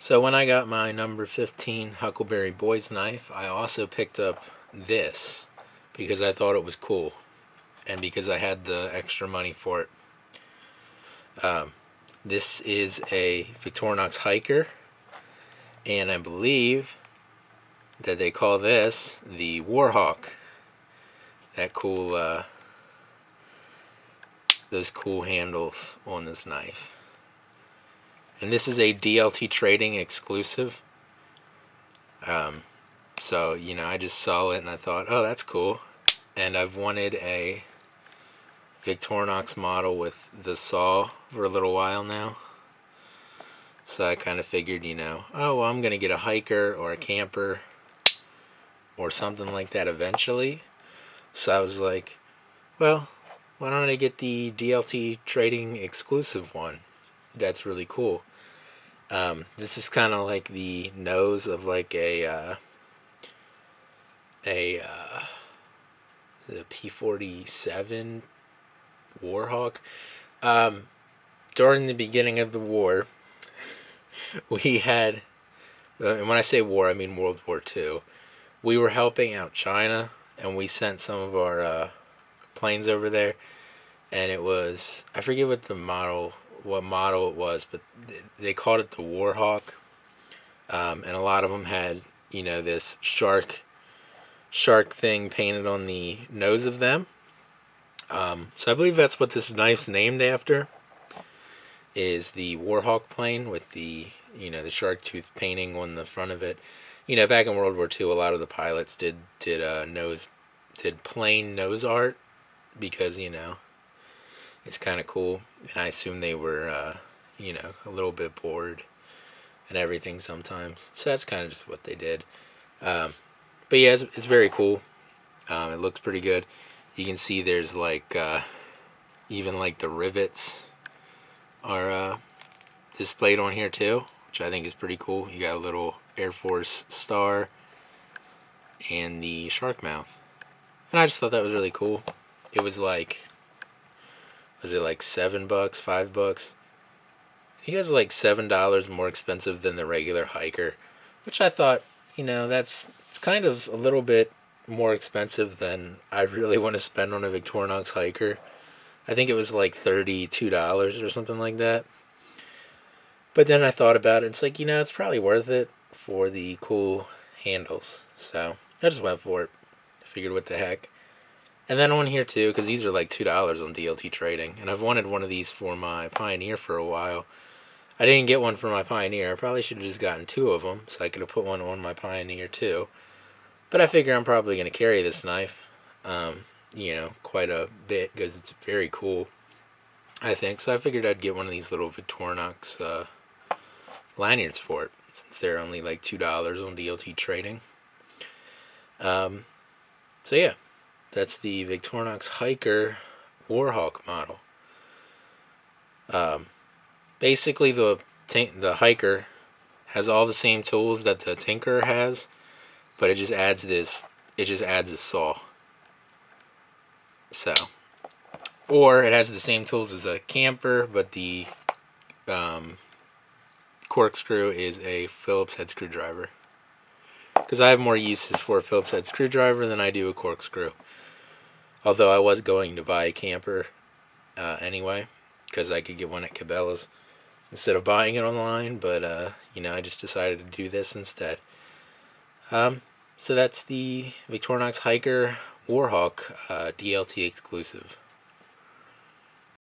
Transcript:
So when I got my number 15 Huckleberry Boys knife, I also picked up this because I thought it was cool and because I had the extra money for it. This is a Victorinox hiker, and I believe that they call this the Warhawk. That cool, those cool handles on this knife. And this is a DLT trading exclusive. So, I just saw it and I thought, oh, that's cool. And I've wanted a Victorinox model with the saw for a little while now. So I kind of figured, oh, well, I'm going to get a hiker or a camper or something like that eventually. So I was like, well, why don't I get the DLT trading exclusive one? That's really cool. This is kind of like the nose of like a P-47 Warhawk. During the beginning of the war, we had, and when I say war, I mean World War II. We were helping out China, and we sent some of our planes over there, and it was, I forget what model it was, but they called it the Warhawk, and a lot of them had, this shark thing painted on the nose of them. So I believe that's what this knife's named after, is the Warhawk plane with the, the shark tooth painting on the front of it. Back in World War II, a lot of the pilots did plain nose art because, it's kind of cool. And I assume they were, a little bit bored and everything sometimes. So that's kind of just what they did. But yeah, it's very cool. It looks pretty good. You can see there's like, even like the rivets are displayed on here too, which I think is pretty cool. You got a little Air Force star and the shark mouth. And I just thought that was really cool. It was like, was it like $7, $5? I think it was like $7 more expensive than the regular hiker, which I thought, it's kind of a little bit more expensive than I really want to spend on a Victorinox hiker. I think it was like $32 or something like that. But then I thought about it. It's like, it's probably worth it for the cool handles. So I just went for it. I figured, what the heck. And then on here too, because these are like $2 on DLT trading. And I've wanted one of these for my Pioneer for a while. I didn't get one for my Pioneer. I probably should have just gotten 2 of them, so I could have put one on my Pioneer too. But I figure I'm probably going to carry this knife, quite a bit, because it's very cool, I think. So I figured I'd get one of these little Victorinox lanyards for it, since they're only like $2 on DLT trading. So yeah, that's the Victorinox Hiker Warhawk model. Basically, the hiker has all the same tools that the tinkerer has, but it just adds a saw. So, or it has the same tools as a camper, but the corkscrew is a Phillips head screwdriver. Because I have more uses for a Phillips head screwdriver than I do a corkscrew. Although I was going to buy a camper anyway, because I could get one at Cabela's instead of buying it online, but I just decided to do this instead. So that's the Victorinox Hiker Warhawk DLT exclusive.